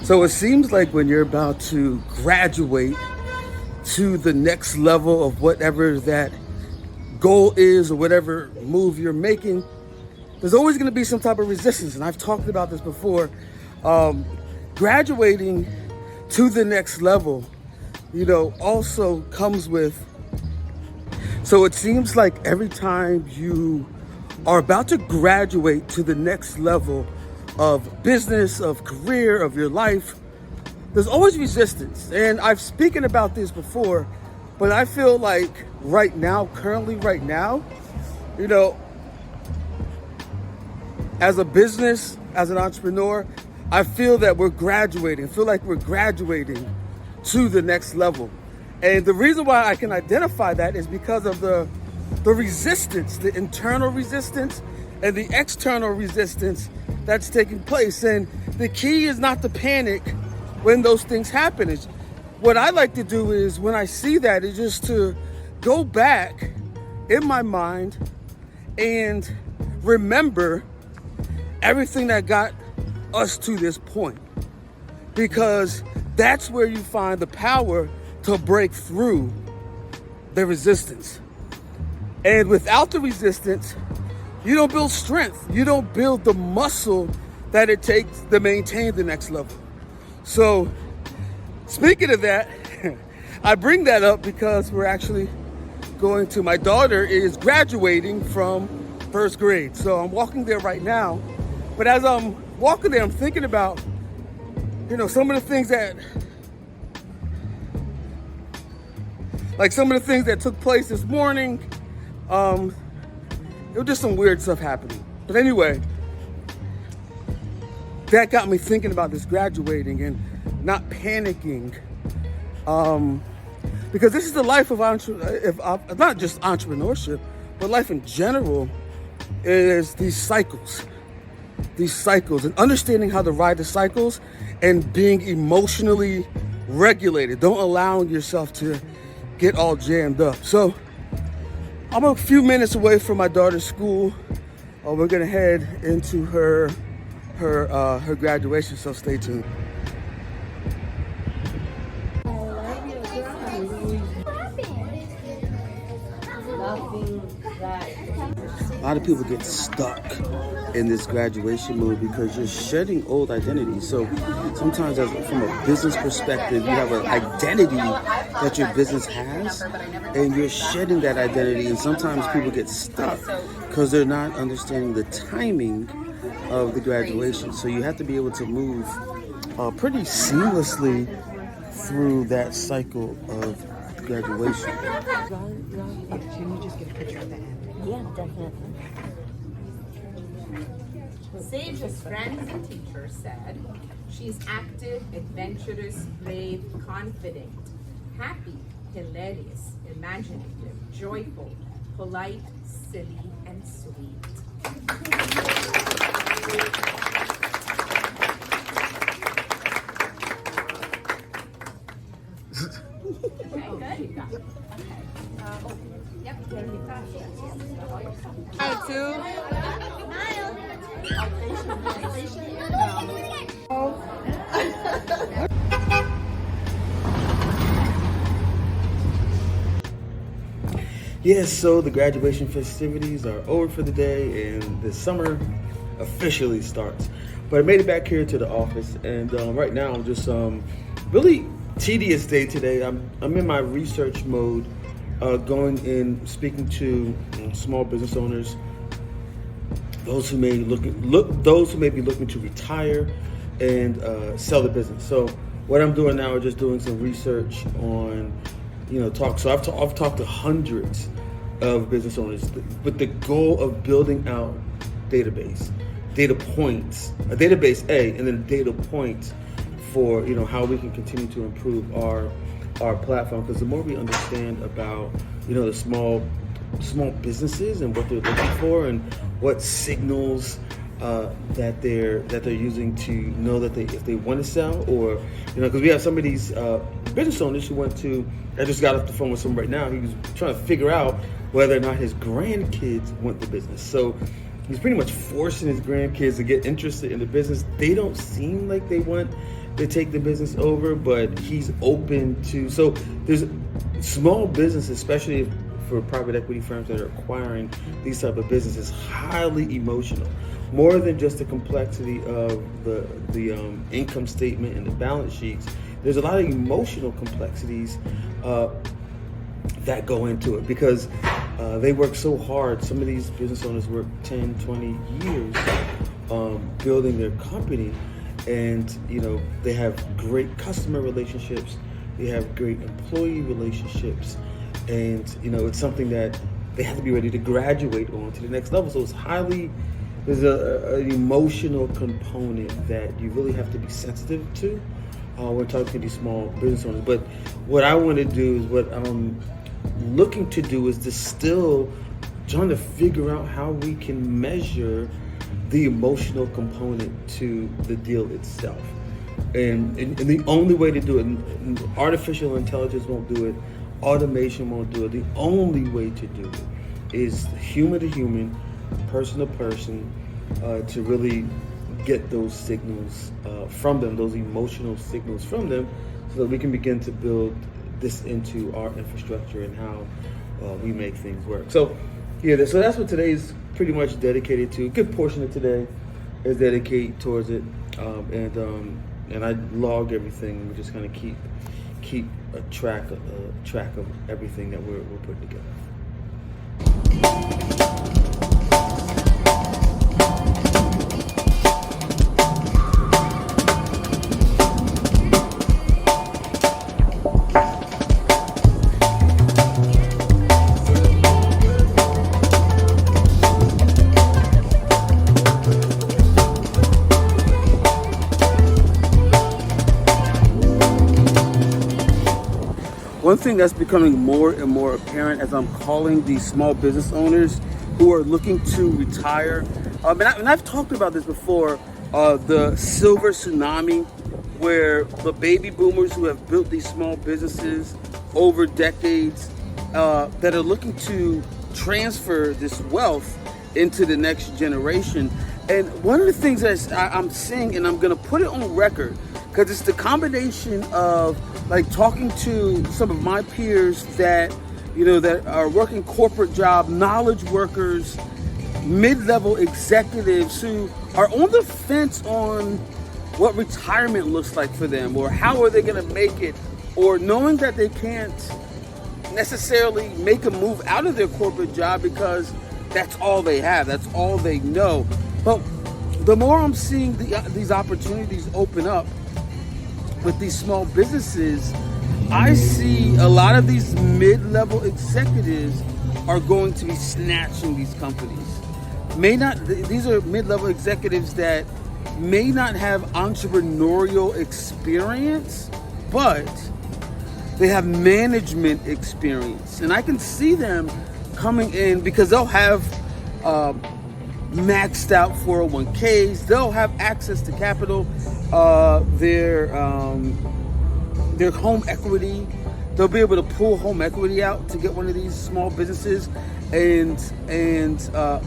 So it seems like when you're about to graduate to the next level of whatever that goal is or whatever move you're making, there's always going to be some type of resistance. And I've talked about this before. Graduating to the next level, also comes with, so it seems like every time you are about to graduate to the next level of business, of career, of your life, there's always resistance. And I've spoken about this before, but I feel like currently right now, as a business, as an entrepreneur, I feel that we're graduating. I feel like we're graduating to the next level. And the reason why I can identify that is because of the resistance, the internal resistance and the external resistance that's taking place. And the key is not to panic when those things happen. What I like to do is, when I see that, is just to go back in my mind and remember everything that got us to this point, because that's where you find the power to break through the resistance. And without the resistance, you don't build strength. You don't build the muscle that it takes to maintain the next level. So speaking of that, I bring that up because we're actually my daughter is graduating from first grade. So I'm walking there right now. But as I'm walking there, I'm thinking about, some of the things that took place this morning. It was just some weird stuff happening. But anyway, that got me thinking about this graduating and not panicking. Because this is the life of not just entrepreneurship, but life in general is these cycles, and understanding how to ride the cycles and being emotionally regulated. Don't allow yourself to get all jammed up. So I'm a few minutes away from my daughter's school. We're gonna head into her graduation, so stay tuned. A lot of people get stuck in this graduation mode because you're shedding old identities. So sometimes from a business perspective, you have an identity that your business has, and you're shedding that identity. And sometimes people get stuck because they're not understanding the timing of the graduation. So you have to be able to move pretty seamlessly through that cycle of graduation. Can you just get a picture of that? Yeah, definitely. Sage's friends and teachers said she's active, adventurous, brave, confident, happy, hilarious, imaginative, joyful, polite, silly, and sweet. Yes, so the graduation festivities are over for the day and the summer officially starts. But I made it back here to the office, and right now I'm just really tedious day today. I'm in my research mode, going in, speaking to small business owners, those who may be looking to retire and sell the business. So what I'm doing now is just doing some research on, So I've talked to hundreds of business owners with the goal of building out data points, a database and then data points for how we can continue to improve our platform. Because the more we understand about the small businesses and what they're looking for and what signals that they're using to know that if they want to sell, or because we have some of these business owners who I just got off the phone with someone right now. He was trying to figure out whether or not his grandkids want the business. So he's pretty much forcing his grandkids to get interested in the business. They don't seem like they want to take the business over, but he's open to. So there's small business, especially for private equity firms that are acquiring these type of businesses, highly emotional. More than just the complexity of the income statement and the balance sheets, there's a lot of emotional complexities that go into it, because they work so hard. Some of these business owners work 10, 20 years building their company, and they have great customer relationships, they have great employee relationships, and it's something that they have to be ready to graduate on to the next level. So there's an emotional component that you really have to be sensitive to when talking to these small business owners. But what I want to do is, what I'm looking to do is distill, trying to figure out how we can measure the emotional component to the deal itself. And the only way to do it, artificial intelligence won't do it, automation won't do it. The only way to do it is human to human, person to person, to really get those signals from them, those emotional signals from them, so that we can begin to build this into our infrastructure and how we make things work. So so that's what today's pretty much dedicated to. A good portion of today is dedicated towards it, and I log everything. We just kind of keep a track of everything that we're putting together. One thing that's becoming more and more apparent as I'm calling these small business owners who are looking to retire, and I've talked about this before, the silver tsunami, where the baby boomers who have built these small businesses over decades that are looking to transfer this wealth into the next generation. And one of the things that I'm seeing, and I'm going to put it on record, because it's the combination of like talking to some of my peers that that are working corporate job, knowledge workers, mid-level executives who are on the fence on what retirement looks like for them, or how are they going to make it, or knowing that they can't necessarily make a move out of their corporate job because that's all they have, that's all they know. But the more I'm seeing these opportunities open up with these small businesses, I see a lot of these mid-level executives are going to be snatching these companies. These are mid-level executives that may not have entrepreneurial experience, but they have management experience. And I can see them coming in because they'll have maxed out 401ks, they'll have access to capital, their home equity. They'll be able to pull home equity out to get one of these small businesses and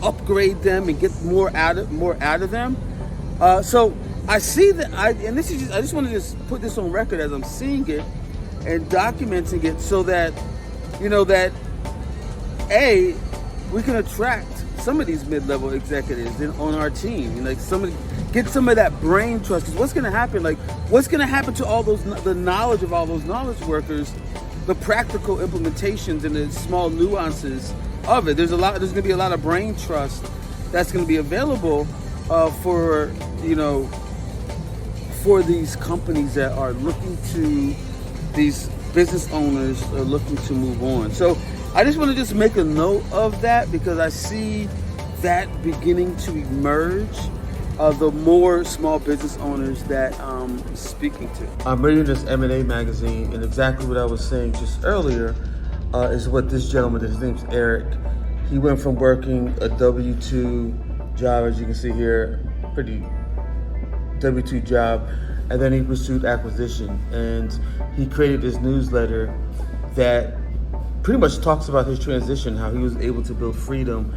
upgrade them and get more out of them. So I see that, I just want to just put this on record as I'm seeing it and documenting it, so that that we can attract some of these mid-level executives on our team, and get some of that brain trust. Because what's going to happen? What's going to happen to all the knowledge of all those knowledge workers, the practical implementations and the small nuances of it? There's going to be a lot of brain trust that's going to be available for these companies that are looking to, these business owners are looking to move on. So I just want to just make a note of that, because I see that beginning to emerge, the more small business owners that I'm speaking to. I'm reading this M&A magazine, and exactly what I was saying just earlier is what this gentleman, his name's Eric, he went from working a W-2 job, as you can see here, pretty W-2 job, and then he pursued acquisition, and he created this newsletter that pretty much talks about his transition, how he was able to build freedom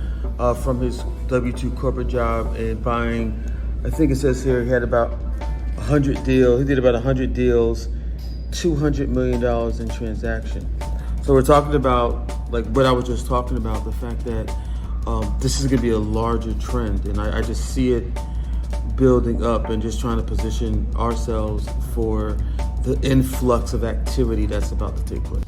from his W-2 corporate job and buying, I think it says here, he had about 100 deals. He did about 100 deals, $200 million in transaction. So we're talking about, like what I was just talking about, the fact that this is going to be a larger trend, and I just see it building up, and just trying to position ourselves for the influx of activity that's about to take place.